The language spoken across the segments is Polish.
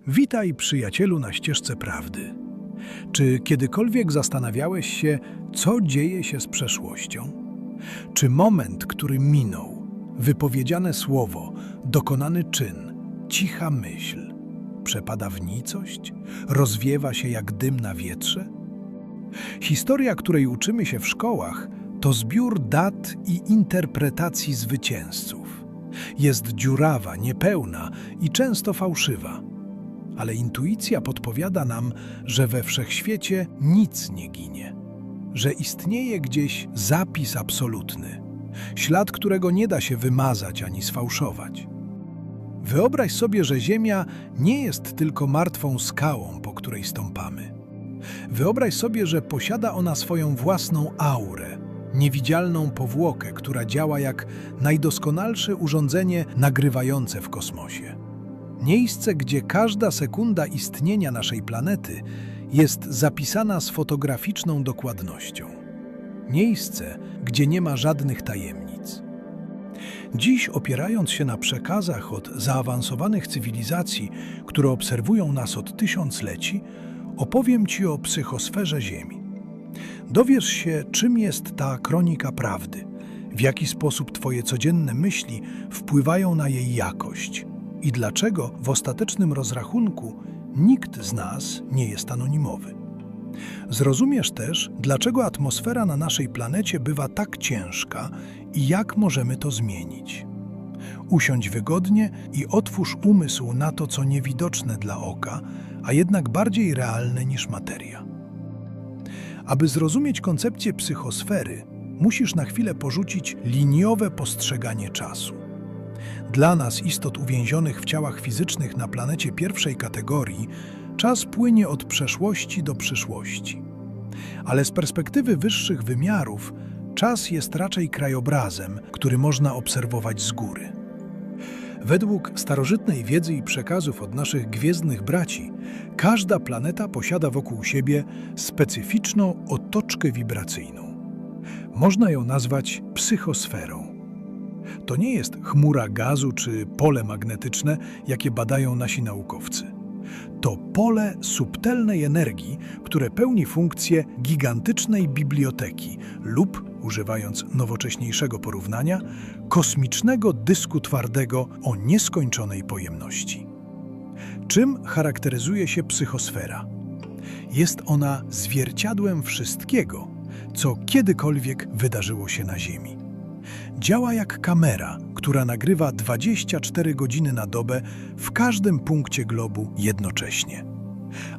Witaj, przyjacielu, na ścieżce prawdy. Czy kiedykolwiek zastanawiałeś się, co dzieje się z przeszłością? Czy moment, który minął, wypowiedziane słowo, dokonany czyn, cicha myśl, przepada w nicość, rozwiewa się jak dym na wietrze? Historia, której uczymy się w szkołach, to zbiór dat i interpretacji zwycięzców. Jest dziurawa, niepełna i często fałszywa. Ale intuicja podpowiada nam, że we wszechświecie nic nie ginie, że istnieje gdzieś zapis absolutny, ślad, którego nie da się wymazać ani sfałszować. Wyobraź sobie, że Ziemia nie jest tylko martwą skałą, po której stąpamy. Wyobraź sobie, że posiada ona swoją własną aurę, niewidzialną powłokę, która działa jak najdoskonalsze urządzenie nagrywające w kosmosie. Miejsce, gdzie każda sekunda istnienia naszej planety jest zapisana z fotograficzną dokładnością. Miejsce, gdzie nie ma żadnych tajemnic. Dziś, opierając się na przekazach od zaawansowanych cywilizacji, które obserwują nas od tysiącleci, opowiem Ci o psychosferze Ziemi. Dowiesz się, czym jest ta kronika prawdy, w jaki sposób Twoje codzienne myśli wpływają na jej jakość i dlaczego w ostatecznym rozrachunku nikt z nas nie jest anonimowy. Zrozumiesz też, dlaczego atmosfera na naszej planecie bywa tak ciężka i jak możemy to zmienić. Usiądź wygodnie i otwórz umysł na to, co niewidoczne dla oka, a jednak bardziej realne niż materia. Aby zrozumieć koncepcję psychosfery, musisz na chwilę porzucić liniowe postrzeganie czasu. Dla nas, istot uwięzionych w ciałach fizycznych na planecie pierwszej kategorii, czas płynie od przeszłości do przyszłości. Ale z perspektywy wyższych wymiarów, czas jest raczej krajobrazem, który można obserwować z góry. Według starożytnej wiedzy i przekazów od naszych gwiezdnych braci, każda planeta posiada wokół siebie specyficzną otoczkę wibracyjną. Można ją nazwać psychosferą. To nie jest chmura gazu czy pole magnetyczne, jakie badają nasi naukowcy. To pole subtelnej energii, które pełni funkcję gigantycznej biblioteki lub, używając nowocześniejszego porównania, kosmicznego dysku twardego o nieskończonej pojemności. Czym charakteryzuje się psychosfera? Jest ona zwierciadłem wszystkiego, co kiedykolwiek wydarzyło się na Ziemi. Działa jak kamera, która nagrywa 24 godziny na dobę w każdym punkcie globu jednocześnie.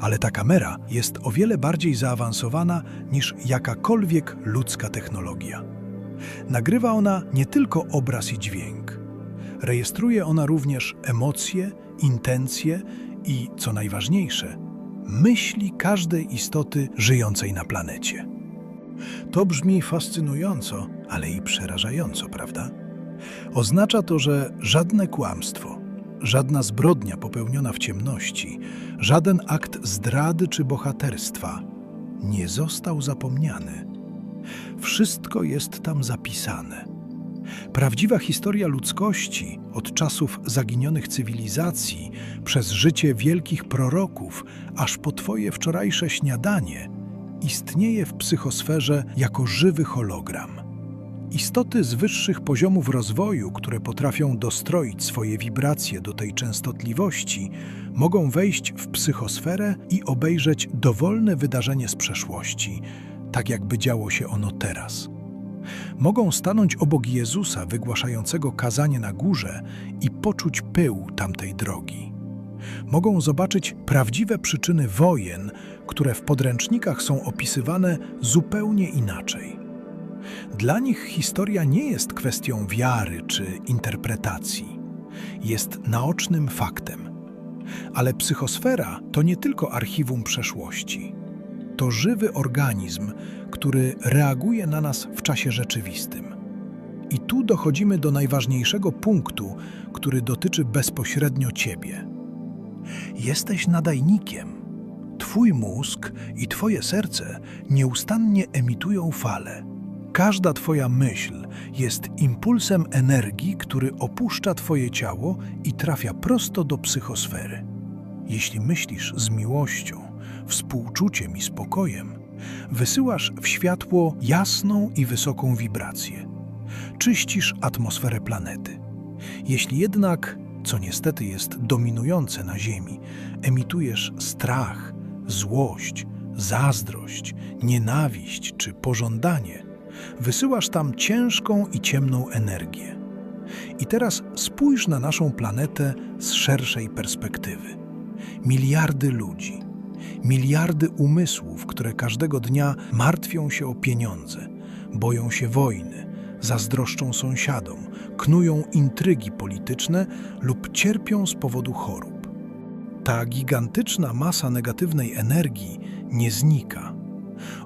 Ale ta kamera jest o wiele bardziej zaawansowana niż jakakolwiek ludzka technologia. Nagrywa ona nie tylko obraz i dźwięk. Rejestruje ona również emocje, intencje i, co najważniejsze, myśli każdej istoty żyjącej na planecie. To brzmi fascynująco, ale i przerażająco, prawda? Oznacza to, że żadne kłamstwo, żadna zbrodnia popełniona w ciemności, żaden akt zdrady czy bohaterstwa nie został zapomniany. Wszystko jest tam zapisane. Prawdziwa historia ludzkości, od czasów zaginionych cywilizacji, przez życie wielkich proroków, aż po Twoje wczorajsze śniadanie, istnieje w psychosferze jako żywy hologram. Istoty z wyższych poziomów rozwoju, które potrafią dostroić swoje wibracje do tej częstotliwości, mogą wejść w psychosferę i obejrzeć dowolne wydarzenie z przeszłości, tak jakby działo się ono teraz. Mogą stanąć obok Jezusa wygłaszającego kazanie na górze i poczuć pył tamtej drogi. Mogą zobaczyć prawdziwe przyczyny wojen, które w podręcznikach są opisywane zupełnie inaczej. Dla nich historia nie jest kwestią wiary czy interpretacji. Jest naocznym faktem. Ale psychosfera to nie tylko archiwum przeszłości. To żywy organizm, który reaguje na nas w czasie rzeczywistym. I tu dochodzimy do najważniejszego punktu, który dotyczy bezpośrednio Ciebie. Jesteś nadajnikiem. Twój mózg i Twoje serce nieustannie emitują fale. Każda Twoja myśl jest impulsem energii, który opuszcza Twoje ciało i trafia prosto do psychosfery. Jeśli myślisz z miłością, współczuciem i spokojem, wysyłasz w światło jasną i wysoką wibrację. Czyścisz atmosferę planety. Jeśli jednak, co niestety jest dominujące na Ziemi, emitujesz strach, złość, zazdrość, nienawiść czy pożądanie, wysyłasz tam ciężką i ciemną energię. I teraz spójrz na naszą planetę z szerszej perspektywy. Miliardy ludzi, miliardy umysłów, które każdego dnia martwią się o pieniądze, boją się wojny, zazdroszczą sąsiadom, knują intrygi polityczne lub cierpią z powodu chorób. Ta gigantyczna masa negatywnej energii nie znika.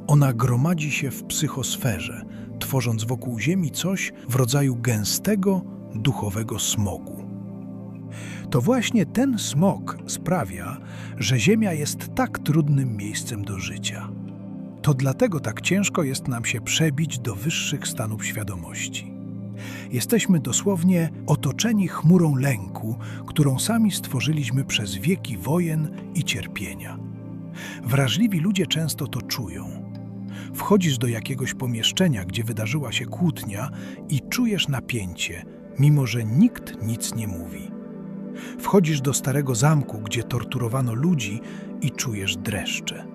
Ona gromadzi się w psychosferze, tworząc wokół Ziemi coś w rodzaju gęstego, duchowego smogu. To właśnie ten smog sprawia, że Ziemia jest tak trudnym miejscem do życia. To dlatego tak ciężko jest nam się przebić do wyższych stanów świadomości. Jesteśmy dosłownie otoczeni chmurą lęku, którą sami stworzyliśmy przez wieki wojen i cierpienia. Wrażliwi ludzie często to czują. Wchodzisz do jakiegoś pomieszczenia, gdzie wydarzyła się kłótnia i czujesz napięcie, mimo że nikt nic nie mówi. Wchodzisz do starego zamku, gdzie torturowano ludzi i czujesz dreszcze.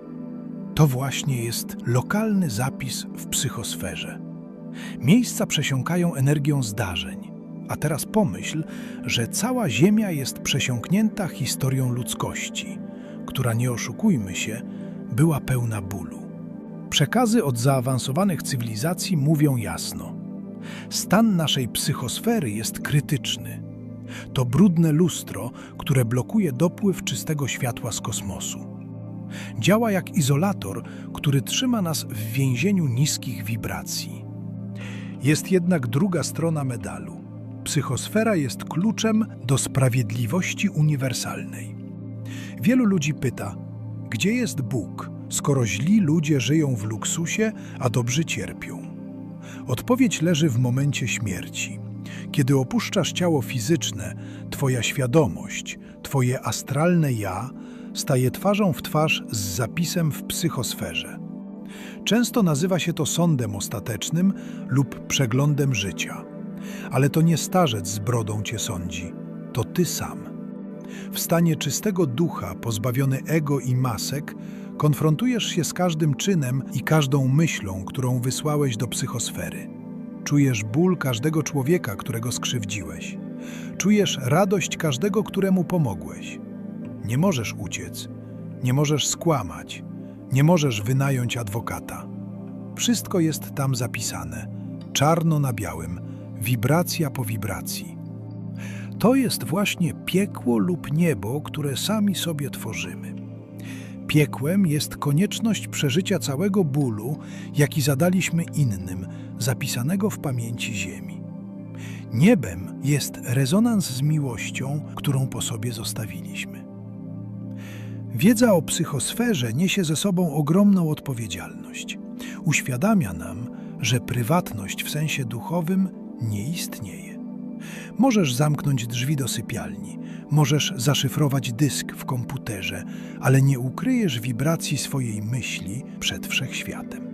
To właśnie jest lokalny zapis w psychosferze. Miejsca przesiąkają energią zdarzeń. A teraz pomyśl, że cała Ziemia jest przesiąknięta historią ludzkości, która, nie oszukujmy się, była pełna bólu. Przekazy od zaawansowanych cywilizacji mówią jasno. Stan naszej psychosfery jest krytyczny. To brudne lustro, które blokuje dopływ czystego światła z kosmosu. Działa jak izolator, który trzyma nas w więzieniu niskich wibracji. Jest jednak druga strona medalu. Psychosfera jest kluczem do sprawiedliwości uniwersalnej. Wielu ludzi pyta, gdzie jest Bóg, skoro źli ludzie żyją w luksusie, a dobrzy cierpią? Odpowiedź leży w momencie śmierci. Kiedy opuszczasz ciało fizyczne, twoja świadomość, twoje astralne ja staje twarzą w twarz z zapisem w psychosferze. Często nazywa się to sądem ostatecznym lub przeglądem życia. Ale to nie starzec z brodą cię sądzi, to ty sam. W stanie czystego ducha, pozbawiony ego i masek, konfrontujesz się z każdym czynem i każdą myślą, którą wysłałeś do psychosfery. Czujesz ból każdego człowieka, którego skrzywdziłeś. Czujesz radość każdego, któremu pomogłeś. Nie możesz uciec, nie możesz skłamać, nie możesz wynająć adwokata. Wszystko jest tam zapisane, czarno na białym, wibracja po wibracji. To jest właśnie piekło lub niebo, które sami sobie tworzymy. Piekłem jest konieczność przeżycia całego bólu, jaki zadaliśmy innym, zapisanego w pamięci Ziemi. Niebem jest rezonans z miłością, którą po sobie zostawiliśmy. Wiedza o psychosferze niesie ze sobą ogromną odpowiedzialność. Uświadamia nam, że prywatność w sensie duchowym nie istnieje. Możesz zamknąć drzwi do sypialni, możesz zaszyfrować dysk w komputerze, ale nie ukryjesz wibracji swojej myśli przed wszechświatem.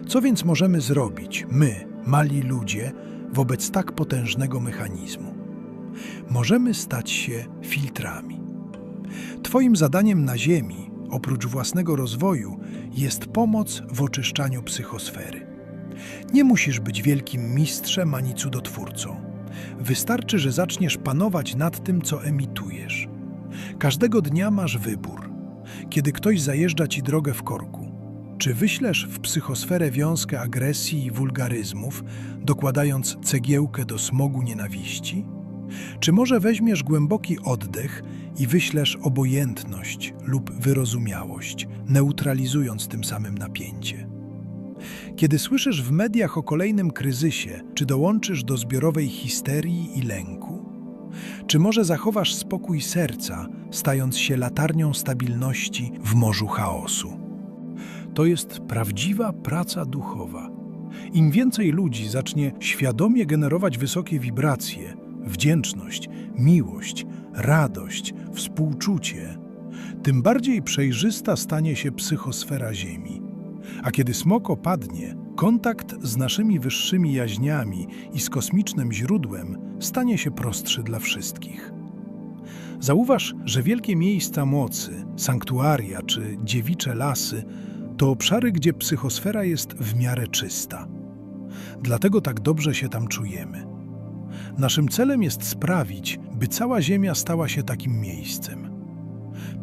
Co więc możemy zrobić, my, mali ludzie, wobec tak potężnego mechanizmu? Możemy stać się filtrami. Twoim zadaniem na Ziemi, oprócz własnego rozwoju, jest pomoc w oczyszczaniu psychosfery. Nie musisz być wielkim mistrzem ani cudotwórcą. Wystarczy, że zaczniesz panować nad tym, co emitujesz. Każdego dnia masz wybór. Kiedy ktoś zajeżdża ci drogę w korku, czy wyślesz w psychosferę wiązkę agresji i wulgaryzmów, dokładając cegiełkę do smogu nienawiści? Czy może weźmiesz głęboki oddech i wyślesz obojętność lub wyrozumiałość, neutralizując tym samym napięcie? Kiedy słyszysz w mediach o kolejnym kryzysie, czy dołączysz do zbiorowej histerii i lęku? Czy może zachowasz spokój serca, stając się latarnią stabilności w morzu chaosu? To jest prawdziwa praca duchowa. Im więcej ludzi zacznie świadomie generować wysokie wibracje, wdzięczność, miłość, radość, współczucie, tym bardziej przejrzysta stanie się psychosfera Ziemi. A kiedy smok opadnie, kontakt z naszymi wyższymi jaźniami i z kosmicznym źródłem stanie się prostszy dla wszystkich. Zauważ, że wielkie miejsca mocy, sanktuaria czy dziewicze lasy to obszary, gdzie psychosfera jest w miarę czysta. Dlatego tak dobrze się tam czujemy. Naszym celem jest sprawić, by cała Ziemia stała się takim miejscem.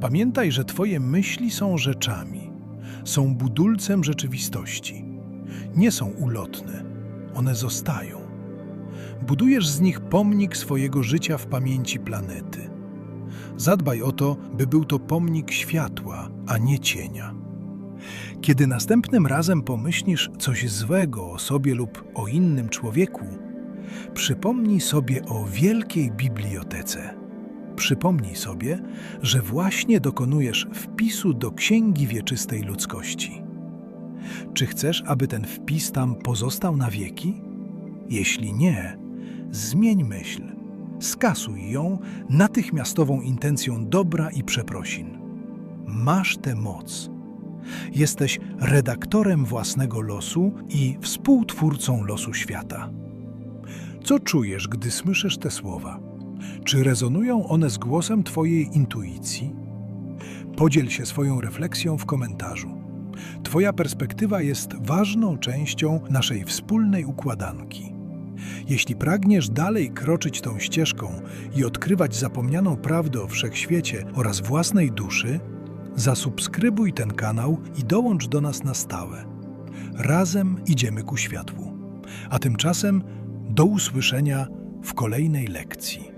Pamiętaj, że Twoje myśli są rzeczami, są budulcem rzeczywistości. Nie są ulotne, one zostają. Budujesz z nich pomnik swojego życia w pamięci planety. Zadbaj o to, by był to pomnik światła, a nie cienia. Kiedy następnym razem pomyślisz coś złego o sobie lub o innym człowieku, przypomnij sobie o wielkiej bibliotece. Przypomnij sobie, że właśnie dokonujesz wpisu do Księgi Wieczystej Ludzkości. Czy chcesz, aby ten wpis tam pozostał na wieki? Jeśli nie, zmień myśl. Skasuj ją natychmiastową intencją dobra i przeprosin. Masz tę moc. Jesteś redaktorem własnego losu i współtwórcą losu świata. Co czujesz, gdy słyszysz te słowa? Czy rezonują one z głosem Twojej intuicji? Podziel się swoją refleksją w komentarzu. Twoja perspektywa jest ważną częścią naszej wspólnej układanki. Jeśli pragniesz dalej kroczyć tą ścieżką i odkrywać zapomnianą prawdę o wszechświecie oraz własnej duszy, zasubskrybuj ten kanał i dołącz do nas na stałe. Razem idziemy ku światłu. A tymczasem do usłyszenia w kolejnej lekcji.